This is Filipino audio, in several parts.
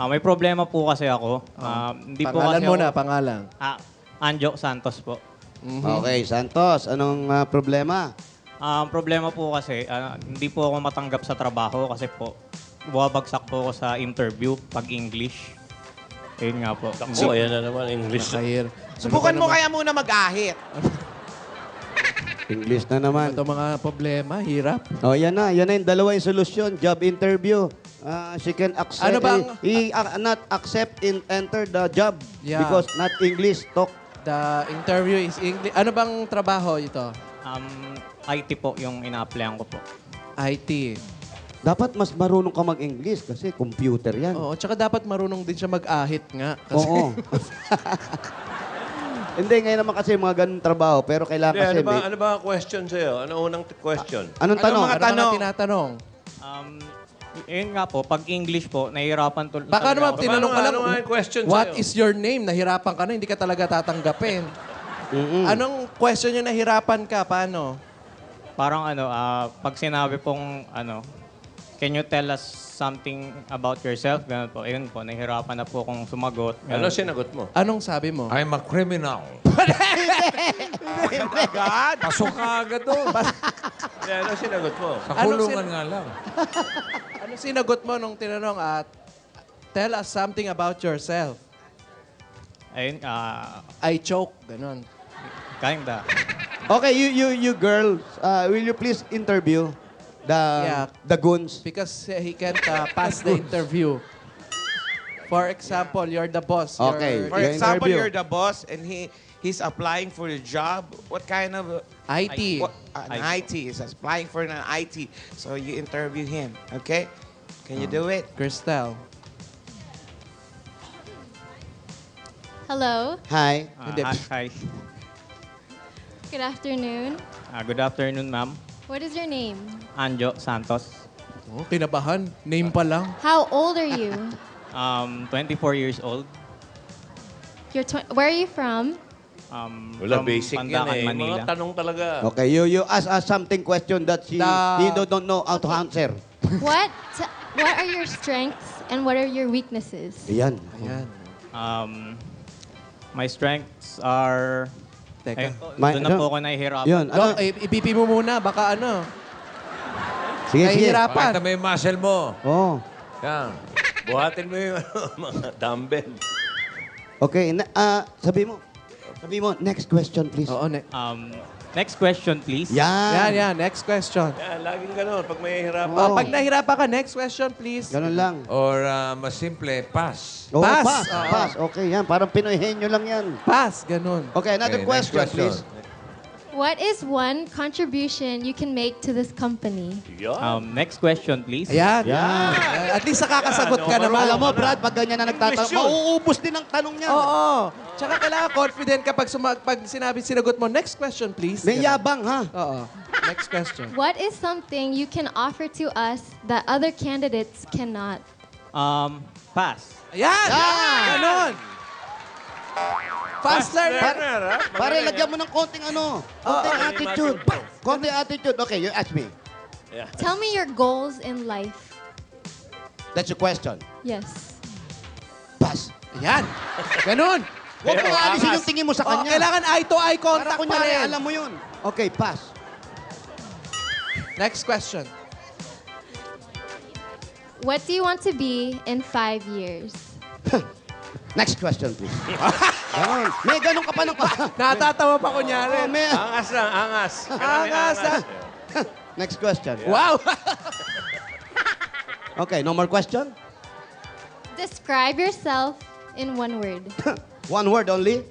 May problema po kasi ako. Hindi po Pangalan kasi mo ako, na, pangalan. Anjo Santos po. Okay, Santos, anong problema? Ang problema po kasi, hindi po ako matanggap sa trabaho kasi po, bumabagsak po ako sa interview pag English. Ayun nga po. Ako, ayan na naman, English. Nakahir. Subukan mo kaya muna mag-ahit. English na naman. Ito mga problema, hirap. Oh, yan na yung dalawa yung solusyon. Job interview. She can accept, Ano bang- he not accept in enter the job Yeah. because not English talk. The interview is English. Ano bang trabaho ito? IT po yung ina-applyan ko po. IT. Dapat mas marunong ka mag-English kasi computer yan. Oo, tsaka dapat marunong din siya mag-ahit nga. Kasi Oo. Hindi, ngayon naman kasi mga ganun trabaho, pero kailangan kasi may... Ano ba ang question sa'yo? Ano unang question? Anong tanong? mga ano mga tanong? tinatanong? Yun nga po, pag English po, nahihirapan to. Baka naman ako. tinanong ka lang, Ano nga yung question what sa'yo? is your name? Nahirapan ka na, hindi ka talaga tatanggapin. Anong question yung nahirapan ka? Paano? Parang pag sinabi pong can you tell us something about yourself? Ganun po. Ayun po, nahihirapan na po akong sumagot. Ano sinagot mo? Anong sabi mo? I'm a criminal. God? Pasok ka agad doon. Ano sinagot mo? Sa Anong kulungan nga lang. Ano sinagot mo nung tinanong at tell us something about yourself? Ayun, I choke. Ganon. kinda. Okay, you girls, will you please interview the goons? Because he can't pass the interview. For example, you're the boss. Okay. For Your example, interview. you're the boss and he's applying for a job. What kind of... IT. An IT. He's applying for an IT. So you interview him, okay? Can you do it? Cristel. Hello. Hi. Hindi. Hi. Good afternoon. Good afternoon, ma'am. What is your name? Anjo Santos. Oh, kinabahan. Name pa lang. How old are you? 24 years old. Where are you from? Wala, From basic yan Pandacan, eh. Manila. Mga tanong talaga. Okay, you ask us something question that he don't know how to answer. What are your strengths and what are your weaknesses? Ayan. Ayan. My strengths are... Teka. Doon na po ako nahihirapan. Yun. Dok, Ano? ipipi mo muna. Baka ano. Sige, sige. Nahihirapan. Pakita mo yung muscle mo. Oh. Yan. Buhatin mo yung mga dumbbell. Okay, sabi mo, next question, please. Oo, Next question, please. Yan. yan. Next question. Yan, laging ganun. Pag may hirapan. Oo. Pag nahirapan ka, next question, please. Ganun lang. Or mas simple, pass. Oh, Pass. pass. Oo. Pass. Okay, yan. Parang Pinoy henyo lang yan. Pass. Ganun. Okay, another Okay, next question, please. What is one contribution you can make to this company? Yan. Next question, please. Ayan. Yan. At least nakakasagot ka naman. Alam mo, Brad, pag ganyan na nagtatanong, English yun. mauubos din ang tanong niya. Oo. Tsaka kailangan confident ka pag sinabi, sinagot mo, next question, please. May Ganun. yabang, ha? Oo. Next question. What is something you can offer to us that other candidates cannot? Pass. Ayan! Ganon! Fast learner! Learner, ha? Pare, lagyan mo ng konting konting Oo. attitude. Konting attitude. Okay, you ask me. Tell me your goals in life. That's your question. Yes. Pass. Ayan! Ganon! Huwag mo Pero alisin angas. yung tingin mo sa Oh, kanya. kailangan eye-to-eye Para contact pa kunyari, rin. alam mo yun. Okay, pass. Next question. What do you want to be in 5 years? Next question, please. Ganon. May ganon ka pa ng Natatawa pa kunyari. Oh, may... Angas lang, angas. Kailangan may Angas, ah. Next question. Wow! Okay, no more question? Describe yourself in one word. One word only?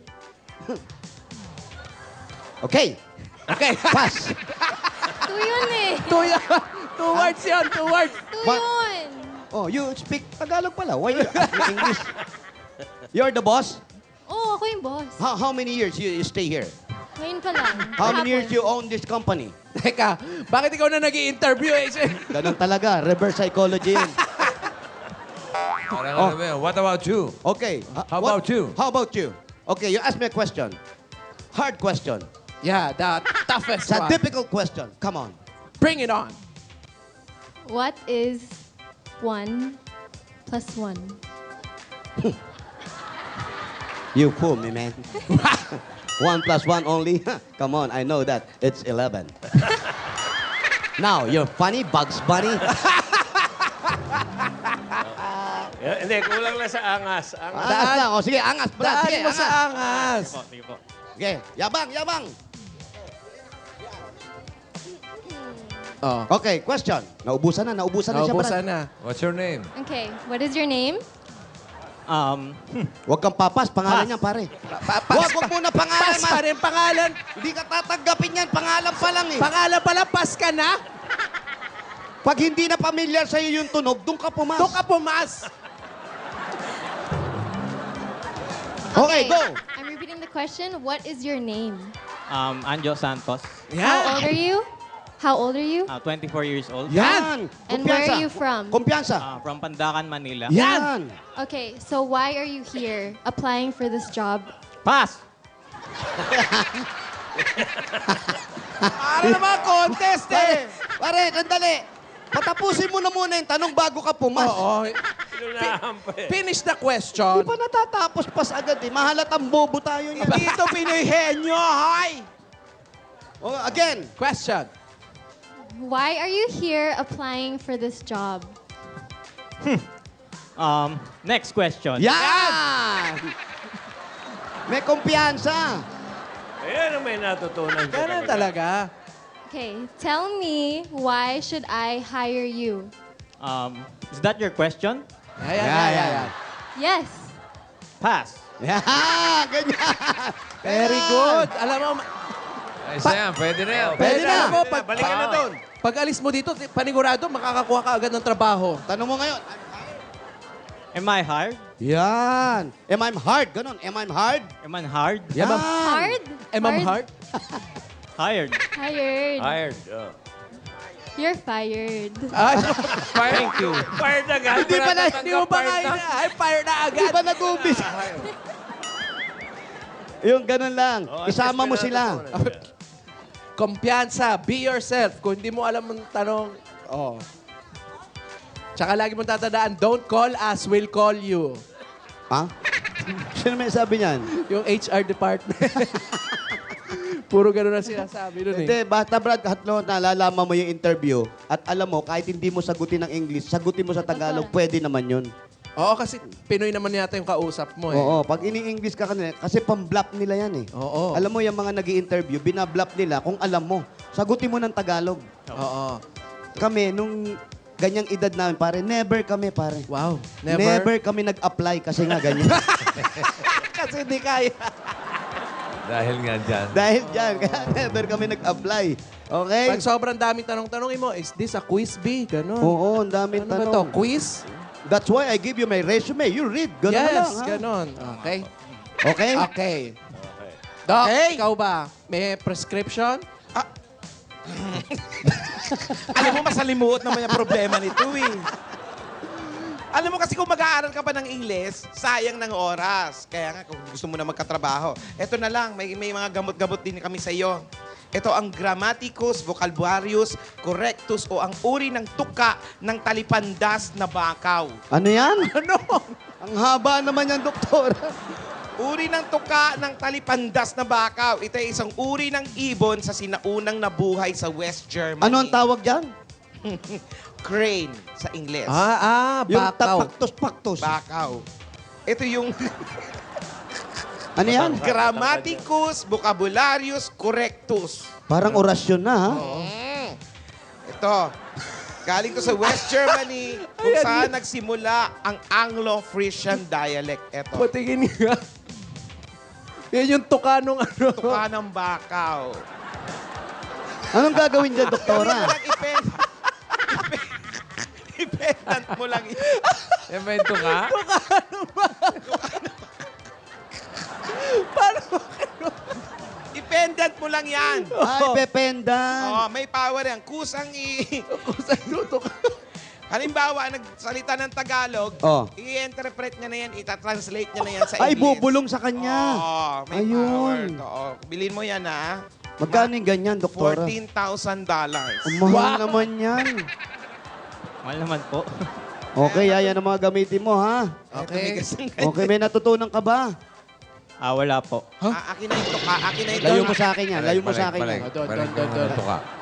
Okay. Okay. Pass. Two yun eh. Two words yun. Two words. Two What? yun. Oh, you speak Tagalog pala. Why you speak English? You're the boss? Oo, ako yung boss. How many years you stay here? Ngayon pa lang. How many years Kahapon. you own this company? Teka, bakit ikaw na nag-i-interview eh? Ganon talaga. Reverse psychology yun. Parang ano ba yun? What about you? Okay. How about you? How about you? Okay, you ask me a question. Hard question. Yeah, the toughest It's a one. difficult question. Come on. Bring it on. What is 1 plus 1? You fool me, man. 1 plus 1 only? Come on, I know that. It's 11. Now, you're funny, Bugs Bunny. Hindi, kulang lang sa angas. Angas. Angas lang. O, sige, angas, Brad. Daan Sige, mo angas. sa angas. Po, sige po. Sige, yabang, yabang. Oh. Okay, question. Naubusan na siya, Naubusan Brad. na. What's your name? Okay, what is your name? Huwag kang papas, pangalan niya, pare. Huwag muna pangalan, Pas pa rin pangalan. Hindi ka tatanggapin yan, pangalan pa lang eh. Pangalan pala, pas ka na. Pag hindi na familiar sa'yo yung tunog, doon ka pumas. Doon ka pumas. Okay, go. I'm repeating the question. What is your name? Anjo Santos. How old are you? How old are you? 24 years old. Yan. And where are you from? Kumpiyansa. From Pandacan, Manila. Yan. Okay, so why are you here applying for this job? Pass! Para naman contest eh. Pare, sandali. Patapusin mo na muna yung tanong bago ka pumas. Oo. Inunahan pa eh. Finish the Di question. pa natatapos pas agad eh. Mahalatang bobo tayo niyan. Dito Pinoy henyo, hoy! Oh, again. Question. Why are you here applying for this job? Next question. Yan! May kumpiyansa. Ayan ang may natutunan ko. Ganun talaga. Okay, tell me why should I hire you? Is that your question? Ayan. Yes. Pass. Yan, ganyan. Very good. Alam mo, Ay, yan, pwede na yan. Pwede na. Alam mo, Balikan na doon. Pag alis mo dito, panigurado, makakakuha ka agad ng trabaho. Tanong mo ngayon. Am I hired? Yan. Am I hard? Ganon. Am I hard? Am I hard? Yan. Hard? Ma'am Hart? Hired. Hired. Hired. Oh. You're fired. Ay, Thank you. Fired agad. Hindi pa na, hindi mo pa nga ay fire na Hindi agad. pa nag-umpisa. Yung ganun lang. Isama mo sila. Kumpiyansa, be yourself. Kung hindi mo alam ang tanong, oh. Tsaka lagi mong tatandaan, don't call us, we'll call you. Ha? Sino may sabi niyan? Yung HR department. Puro gano'n na sinasabi nun eh. Hindi, basta Brad, hatlo, nalalaman mo yung interview at alam mo, kahit hindi mo sagutin ng English, sagutin mo sa Tagalog, pwede naman yun. Oo, kasi Pinoy naman yata yung kausap mo eh. Oo, pag ini-English ka kanila, kasi pang-bluff nila yan eh. Oo. Alam mo, yung mga nag interview binabluff nila kung alam mo. Sagutin mo ng Tagalog. Oo. Kami, nung ganyang edad namin, pare, never kami, pare. Wow. Never kami nag-apply kasi nga ganyan. Kasi hindi kaya. Dahil nga dyan. Dahil dyan, kaya never kami nag-apply. Okay? Pag sobrang daming tanong-tanongin mo, is this a quiz B? Ganon. Oo, ang daming Ano ba tanong. to? Quiz? That's why I give you my resume. You read. Ganun na lang, Yes, ha? ganon. Okay. Okay? Okay. Doc, ikaw ba? May prescription? Alam mo, masalimuot naman yung problema nito eh. Alam mo kasi kung mag-aaral ka pa ng Ingles, sayang ng oras. Kaya nga, kung gusto mo na magkatrabaho, eto na lang, may mga gamot-gamot din kami sa iyo. Ito ang Grammaticus Vocabularius Correctus o ang uri ng tuka ng talipandas na bakaw. Ano yan? Ano? Ang haba naman yan, doktora. Uri ng tuka ng talipandas na bakaw. Ito ay isang uri ng ibon sa sinaunang nabuhay sa West Germany. Ano ang tawag dyan? Crane sa Ingles. Yung bakaw. tapaktos-paktos. Bakaw. Ito yung Ano yan? Grammaticus Vocabularius Correctus. Parang orasyon na, ha? Ito. Galing to sa West Germany kung saan nagsimula ang Anglo-Frisian dialect. Ito. Patingin nga. Yan yung tuka nung ano. Tuka ng bakaw. Anong gagawin dyan, doktora? Ipendant mo lang. Evento ka? Ipendant mo lang yan. Ay, pependan. Oh, may power yan. Kusang Halimbawa, nagsalita ng Tagalog, Oh. i-interpret niya na yan, itatranslate niya na yan sa Ay, English. bubulong sa kanya. Oo, may Ayun. power. Oo. Bilhin mo yan, ha? Magkano yung ganyan, doktora? $14,000. Ang mahal naman yan. Mahal naman po. Okay, yan ang mga gamitin mo, ha? Okay. Okay, may natutunan ka ba? Wala po. Akin na ito. Akin na ito. Layo mo sa akin yan. Layo mo sa akin yan. Balik, balik, balik, balik, balik, balik,